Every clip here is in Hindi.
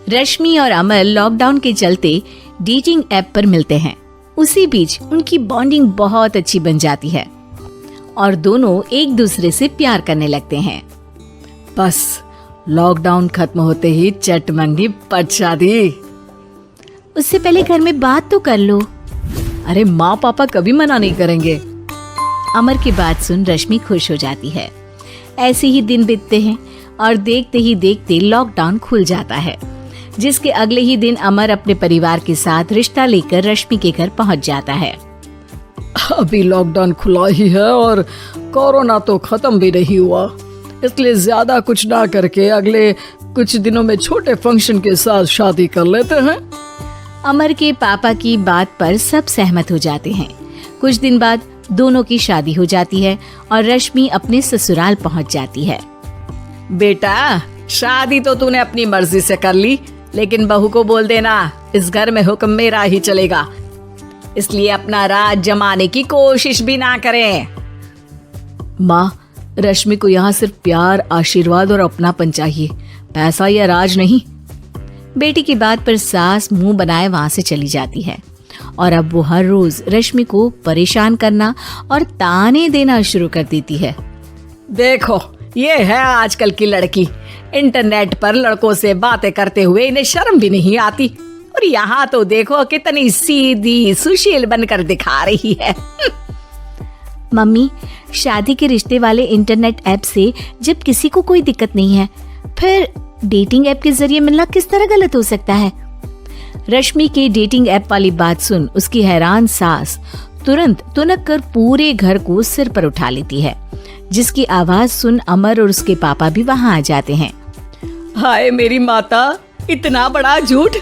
रश्मि और अमर लॉकडाउन के चलते डेटिंग ऐप पर मिलते हैं। उसी बीच उनकी बॉन्डिंग बहुत अच्छी बन जाती है और दोनों एक दूसरे से प्यार करने लगते हैं। बस लॉकडाउन खत्म होते ही चट मंडी पट शादी। उससे पहले घर में बात तो कर लो। अरे माँ पापा कभी मना नहीं करेंगे। अमर की बात सुन रश्मि खुश हो जाती है। ऐसे ही दिन बीतते हैं और देखते ही देखते लॉकडाउन खुल जाता है, जिसके अगले ही दिन अमर अपने परिवार के साथ रिश्ता लेकर रश्मि के घर पहुंच जाता है। अभी लॉकडाउन खुला ही है और कोरोना तो खत्म भी नहीं हुआ, इसलिए ज्यादा कुछ ना करके अगले कुछ दिनों में छोटे फंक्शन के साथ शादी कर लेते हैं। अमर के पापा की बात पर सब सहमत हो जाते हैं। कुछ दिन बाद दोनों की शादी हो जाती है और रश्मि अपने ससुराल पहुंच जाती है। बेटा, शादी तो तूने अपनी मर्जी से कर ली, लेकिन बहू को बोल देना इस घर में हुक्म मेरा ही चलेगा, इसलिए अपना राज जमाने की कोशिश भी ना करें। माँ, रश्मि को यहाँ सिर्फ प्यार, आशीर्वाद और अपनापन चाहिए, पैसा या राज नहीं। बेटी की बात पर सास मुंह बनाए वहां से चली जाती है और अब वो हर रोज रश्मि को परेशान करना और ताने देना शुरू कर देती है। देखो, ये है आजकल की लड़की, इंटरनेट पर लड़कों से बातें करते हुए इन्हें शर्म भी नहीं आती, और यहाँ तो देखो कितनी सीधी सुशील बनकर दिखा रही है। मम्मी, शादी के रिश्ते वाले इंटरनेट ऐप से जब किसी को कोई दिक्कत नहीं है, फिर डेटिंग ऐप के जरिए मिलना किस तरह गलत हो सकता है? रश्मि के डेटिंग ऐप वाली बात सुन उसकी हैरान सास तुरंत तुनक कर पूरे घर को सिर पर उठा लेती है, जिसकी आवाज सुन अमर और उसके पापा भी वहां आ जाते हैं। हाय मेरी माता, इतना बड़ा झूठ!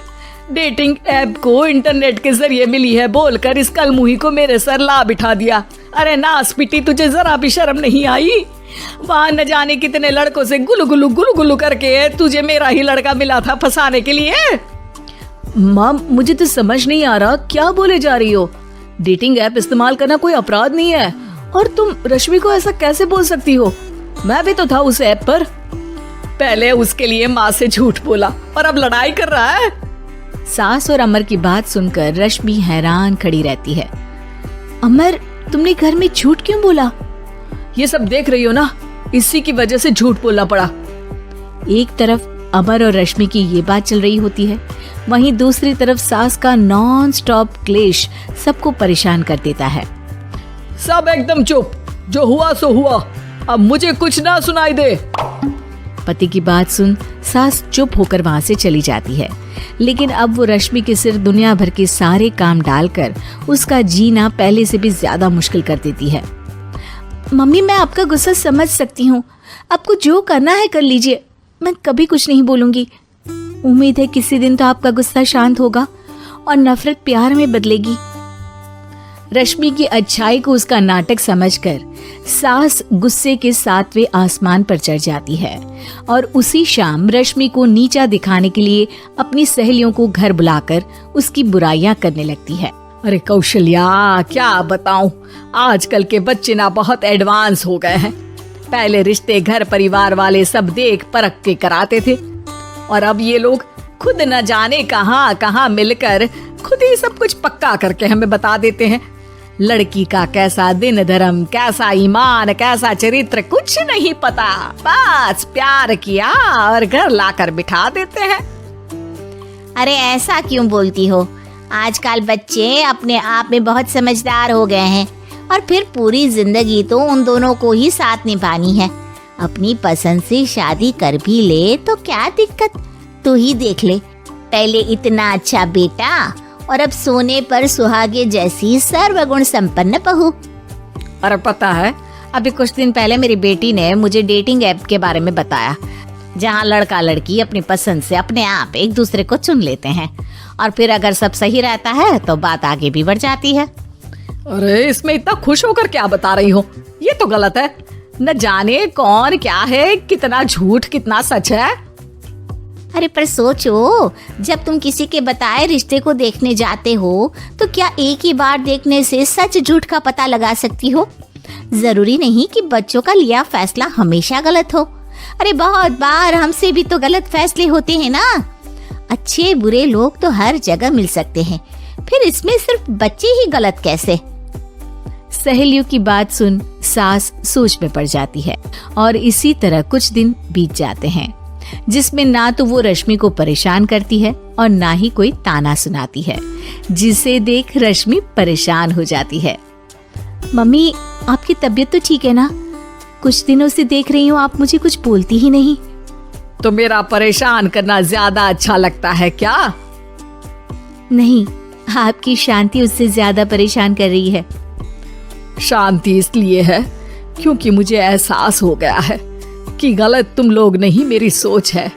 डेटिंग ऐप को इंटरनेट के जरिए मिली है बोलकर इस कलमुही को मेरे सर ला बिठा दिया। अरे नास पिटी, तुझे जरा भी शर्म नहीं आई? वहाँ न जाने कितने लड़कों से गुलू गुलू करके तुझे मेरा ही लड़का मिला था फंसाने के लिए। माँ, मुझे तो समझ नहीं आ रहा क्या बोले जा रही हो। डेटिंग ऐप इस्तेमाल करना कोई अपराध नहीं है, और तुम रश्मि को ऐसा कैसे बोल सकती हो? मैं भी तो था उस ऐप पर। पहले उसके लिए माँ से झूठ बोला और अब लड़ाई कर रहा है। सास और अमर की बात सुनकर रश्मि हैरान खड़ी रहती है। अमर, तुमने घर में झूठ क्यों बोला? ये सब देख रही हो ना, इसी की वजह से झूठ बोलना पड़ा। एक तरफ अमर और रश्मि की ये बात चल रही होती है, वहीं दूसरी तरफ सास का नॉन स्टॉप क्लेश सबको परेशान कर देता है। सब एकदम चुप, जो हुआ सो हुआ, अब मुझे कुछ ना सुनाई दे। पति की बात सुन सास चुप होकर वहां से चली जाती है, लेकिन अब वो रश्मि के सिर दुनिया भर के सारे काम डालकर उसका जीना पहले से भी ज्यादा मुश्किल कर देती है। मम्मी, मैं आपका गुस्सा समझ सकती हूँ, आपको जो करना है कर लीजिए, मैं कभी कुछ नहीं बोलूंगी। उम्मीद है किसी दिन तो आपका गुस्सा शांत होगा और नफरत प्यार में बदलेगी। रश्मि की अच्छाई को उसका नाटक समझकर सास गुस्से के 7वें आसमान पर चढ़ जाती है और उसी शाम रश्मि को नीचा दिखाने के लिए अपनी सहेलियों को घर बुलाकर उसकी बुराइयां करने लगती है। अरे कौशल्या, क्या बताऊं, आजकल के बच्चे ना बहुत एडवांस हो गए हैं। पहले रिश्ते घर परिवार वाले सब देख परख के कराते थे, और अब ये लोग खुद न जाने कहां कहां मिलकर खुद ही सब कुछ पक्का करके हमें बता देते हैं। लड़की का कैसा दिन धर्म, कैसा ईमान, कैसा चरित्र कुछ नहीं पता, बस प्यार किया और घर लाकर बिठा देते हैं। अरे ऐसा क्यों बोलती हो? आजकल बच्चे अपने आप में बहुत समझदार हो गए हैं, और फिर पूरी जिंदगी तो उन दोनों को ही साथ निभानी है। अपनी पसंद से शादी कर भी ले तो क्या दिक्कत? तू ही देख ले, पहले इतना अच्छा बेटा और अब सोने पर सुहागे जैसी सर्वगुण संपन्न बहू। और पता है, अभी कुछ दिन पहले मेरी बेटी ने मुझे डेटिंग ऐप के बारे में बताया, जहाँ लड़का लड़की अपनी पसंद से अपने आप एक दूसरे को चुन लेते हैं, और फिर अगर सब सही रहता है तो बात आगे भी बढ़ जाती है। अरे इसमें इतना खुश होकर क्या बता रही हो? ये तो गलत है। न जाने कौन क्या है, कितना झूठ कितना सच है। अरे पर सोचो, जब तुम किसी के बताए रिश्ते को देखने जाते हो तो क्या एक ही बार देखने से सच झूठ का पता लगा सकती हो? जरूरी नहीं कि बच्चों का लिया फैसला हमेशा गलत हो। अरे बहुत बार हमसे भी तो गलत फैसले होते हैं ना। अच्छे बुरे लोग तो हर जगह मिल सकते हैं, फिर इसमें सिर्फ बच्चे ही गलत कैसे? सहेलियों की बात सुन सास सोच में पड़ जाती है और इसी तरह कुछ दिन बीत जाते हैं, जिसमें ना तो वो रश्मि को परेशान करती है और ना ही कोई ताना सुनाती है, जिसे देख रश्मि परेशान हो जाती है। मम्मी, आपकी तबीयत तो ठीक है ना? कुछ दिनों से देख रही हूँ आप मुझे कुछ बोलती ही नहीं। तो मेरा परेशान करना ज्यादा अच्छा लगता है क्या? नहीं, आपकी शांति उससे ज्यादा परेशान कर रही है। शांति इसलिए है क्योंकि मुझे एहसास हो गया है कि गलत तुम लोग नहीं, मेरी सोच है।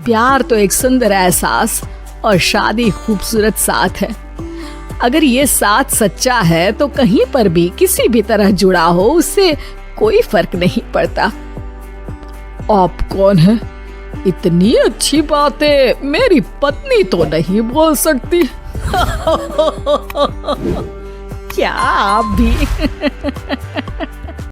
प्यार तो एक सुंदर एहसास और शादी खूबसूरत साथ है। अगर ये साथ सच्चा है तो कहीं पर भी किसी भी तरह जुड़ा हो, उससे कोई फर्क नहीं पड़ता। आप कौन है? इतनी अच्छी बातें मेरी पत्नी तो नहीं बोल सकती। क्या आप भी?